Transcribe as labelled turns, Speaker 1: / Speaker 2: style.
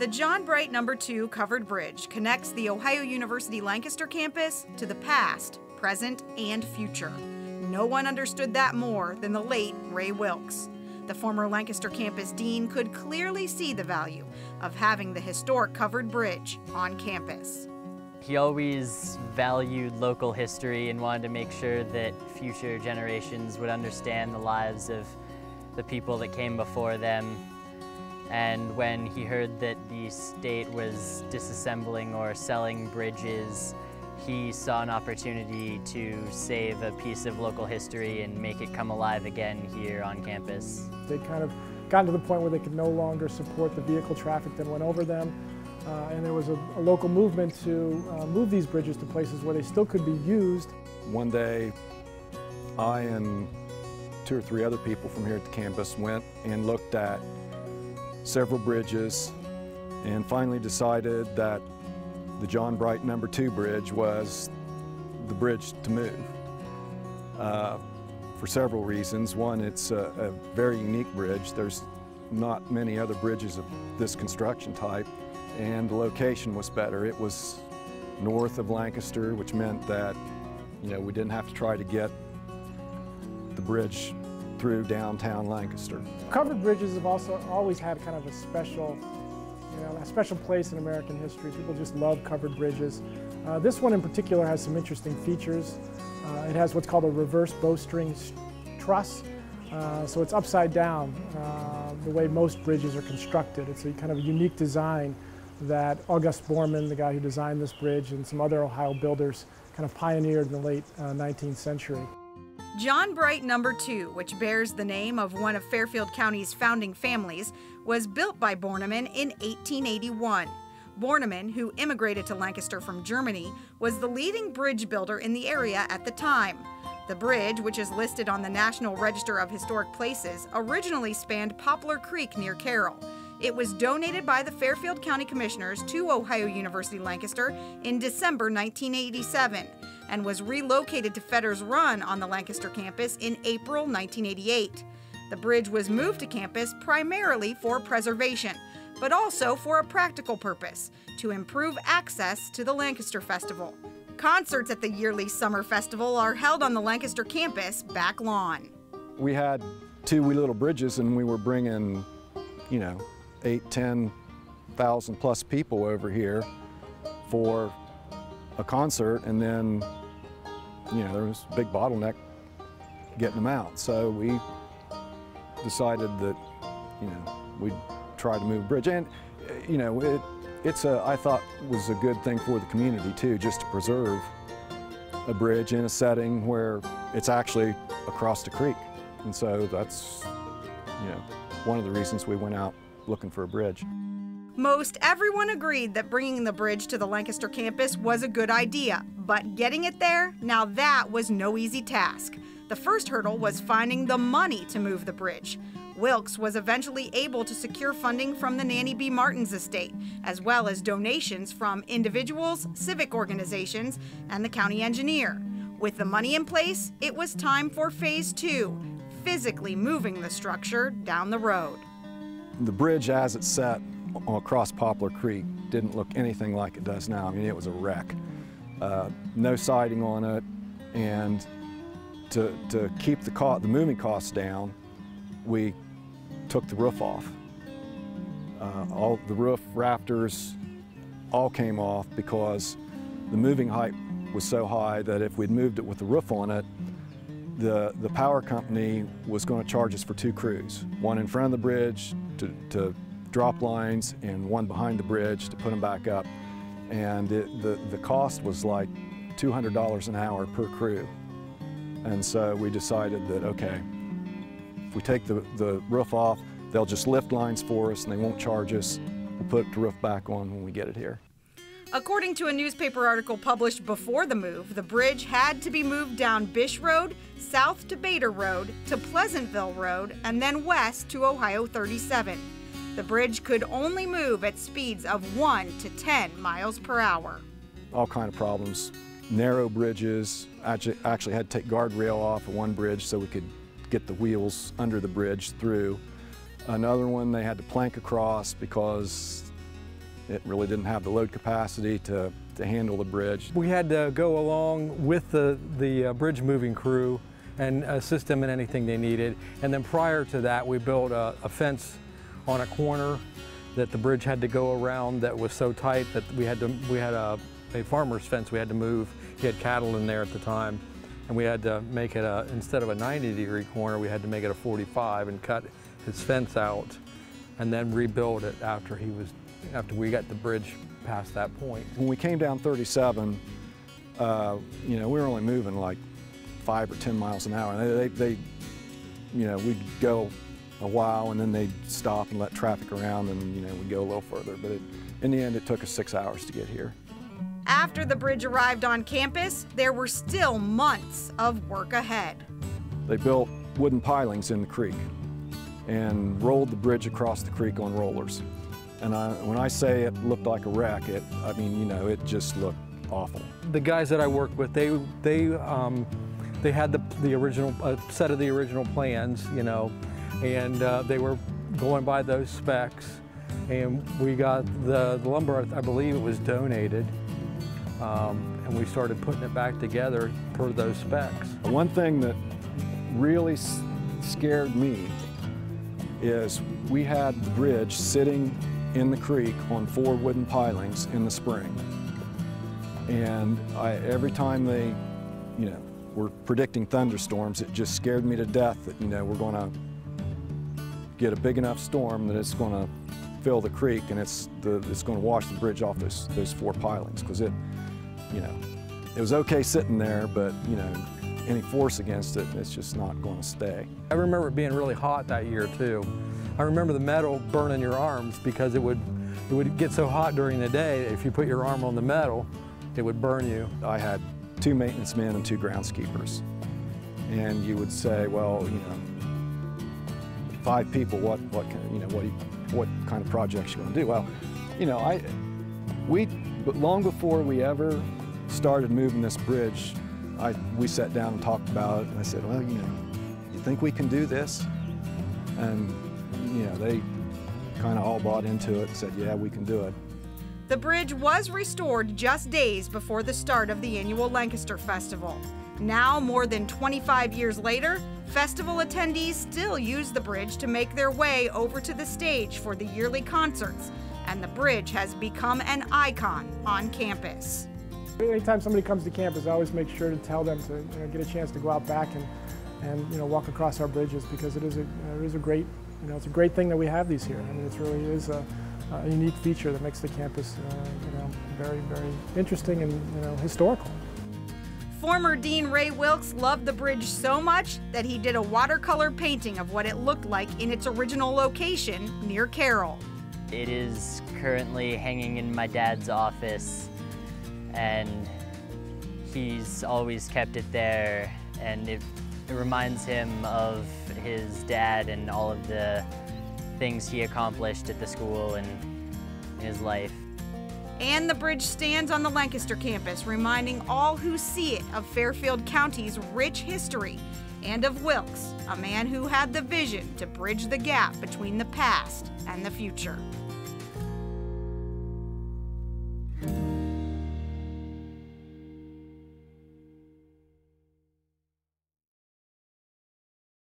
Speaker 1: The John Bright No. 2 covered bridge connects the Ohio University Lancaster campus to the past, present, and future. No one understood that more than the late Ray Wilkes. The former Lancaster campus dean could clearly see the value of having the historic covered bridge on campus.
Speaker 2: He always valued local history and wanted to make sure that future generations would understand the lives of the people that came before them. And when he heard that the state was disassembling or selling bridges, he saw an opportunity to save a piece of local history and make it come alive again here on campus.
Speaker 3: They kind of got to the point where they could no longer support the vehicle traffic that went over them. And there was a local movement to move these bridges to places where they still could be used.
Speaker 4: One day, I and 2 or 3 other people from here at the campus went and looked at several bridges and finally decided that the John Bright No. 2 bridge was the bridge to move for several reasons. One, it's a very unique bridge. There's not many other bridges of this construction type, and the location was better. It was north of Lancaster, which meant that we didn't have to try to get the bridge through downtown Lancaster.
Speaker 3: Covered bridges have also always had kind of a special place in American history. People just love covered bridges. This one in particular has some interesting features. It has what's called a reverse bowstring truss, so it's upside down the way most bridges are constructed. It's a kind of a unique design that August Borman, the guy who designed this bridge, and some other Ohio builders kind of pioneered in the late 19th century.
Speaker 1: John Bright No. 2, which bears the name of one of Fairfield County's founding families, was built by Bornemann in 1881. Bornemann, who immigrated to Lancaster from Germany, was the leading bridge builder in the area at the time. The bridge, which is listed on the National Register of Historic Places, originally spanned Poplar Creek near Carroll. It was donated by the Fairfield County Commissioners to Ohio University Lancaster in December 1987 and was relocated to Fetter's Run on the Lancaster campus in April 1988. The bridge was moved to campus primarily for preservation, but also for a practical purpose, to improve access to the Lancaster Festival. Concerts at the yearly Summer Festival are held on the Lancaster campus back lawn.
Speaker 4: We had 2 wee little bridges, and we were bringing, 8,000–10,000 plus people over here for a concert, and then, there was a big bottleneck getting them out. So we decided that, we'd try to move a bridge. And, I thought was a good thing for the community too, just to preserve a bridge in a setting where it's actually across the creek. And so that's, one of the reasons we went out looking for a bridge.
Speaker 1: Most everyone agreed that bringing the bridge to the Lancaster campus was a good idea, but getting it there, now that was no easy task. The first hurdle was finding the money to move the bridge. Wilkes was eventually able to secure funding from the Nanny B. Martin's estate, as well as donations from individuals, civic organizations, and the county engineer. With the money in place, it was time for Phase 2, physically moving the structure down the road.
Speaker 4: The bridge as it's set across Poplar Creek didn't look anything like it does now. I mean, it was a wreck. No siding on it, and to keep the moving costs down, we took the roof off. All the roof rafters all came off because the moving height was so high that if we'd moved it with the roof on it, the power company was going to charge us for 2 crews, one in front of the bridge to drop lines and one behind the bridge to put them back up. And the cost was like $200 an hour per crew. And so we decided that, okay, if we take the roof off, they'll just lift lines for us and they won't charge us. We'll put the roof back on when we get it here.
Speaker 1: According to a newspaper article published before the move, the bridge had to be moved down Bish Road, south to Bader Road, to Pleasantville Road, and then west to Ohio 37. The bridge could only move at speeds of 1 to 10 miles per hour.
Speaker 4: All kind of problems. Narrow bridges, actually had to take guardrail off of one bridge so we could get the wheels under the bridge through. Another one they had to plank across because It really didn't have the load capacity to handle the bridge.
Speaker 5: We had to go along with the bridge moving crew and assist them in anything they needed. And then prior to that, we built a fence on a corner that the bridge had to go around that was so tight that we had a farmer's fence we had to move. He had cattle in there at the time, and we had to make it instead of a 90-degree corner, we had to make it a 45 and cut his fence out and then rebuild it after we got the bridge past that point.
Speaker 4: When we came down 37, you know, we were only moving like 5 or 10 miles an hour. They you know, we'd go a while and then they'd stop and let traffic around, and you know, we'd go a little further. But in the end, it took us 6 hours to get here.
Speaker 1: After the bridge arrived on campus, there were still months of work ahead.
Speaker 4: They built wooden pilings in the creek and rolled the bridge across the creek on rollers. And when I say it looked like a wreck, I mean, you know, it just looked awful.
Speaker 5: The guys that I worked with, they had the original set of the original plans, you know, and they were going by those specs. And we got the lumber, I believe it was donated, and we started putting it back together per those specs.
Speaker 4: One thing that really scared me is we had the bridge sitting in the creek on 4 wooden pilings in the spring. And every time they, you know, were predicting thunderstorms, it just scared me to death that, you know, we're going to get a big enough storm that it's going to fill the creek and it's going to wash the bridge off those 4 pilings, because it, you know, it was okay sitting there, but, you know, any force against it, it's just not going to stay.
Speaker 5: I remember it being really hot that year too. I remember the metal burning your arms because it would get so hot during the day, if you put your arm on the metal, it would burn you.
Speaker 4: I had 2 maintenance men and 2 groundskeepers. And you would say, well, you know, 5 people, what kind of projects you going to do? Well, you know, but long before we ever started moving this bridge, we sat down and talked about it, and I said, well, you know, you think we can do this? And, you know, they kind of all bought into it and said, yeah, we can do it.
Speaker 1: The bridge was restored just days before the start of the annual Lancaster Festival. Now, more than 25 years later, festival attendees still use the bridge to make their way over to the stage for the yearly concerts, and the bridge has become an icon on campus.
Speaker 3: Anytime somebody comes to campus, I always make sure to tell them to, you know, get a chance to go out back and you know, walk across our bridges, because it is a great, you know, it's a great thing that we have these here. I mean, it really is a unique feature that makes the campus, you know, very, very interesting and, you know, historical.
Speaker 1: Former Dean Ray Wilkes loved the bridge so much that he did a watercolor painting of what it looked like in its original location near Carroll.
Speaker 2: It is currently hanging in my dad's office, and he's always kept it there, and it reminds him of his dad and all of the things he accomplished at the school and in his life.
Speaker 1: And the bridge stands on the Lancaster campus, reminding all who see it of Fairfield County's rich history and of Wilkes, a man who had the vision to bridge the gap between the past and the future.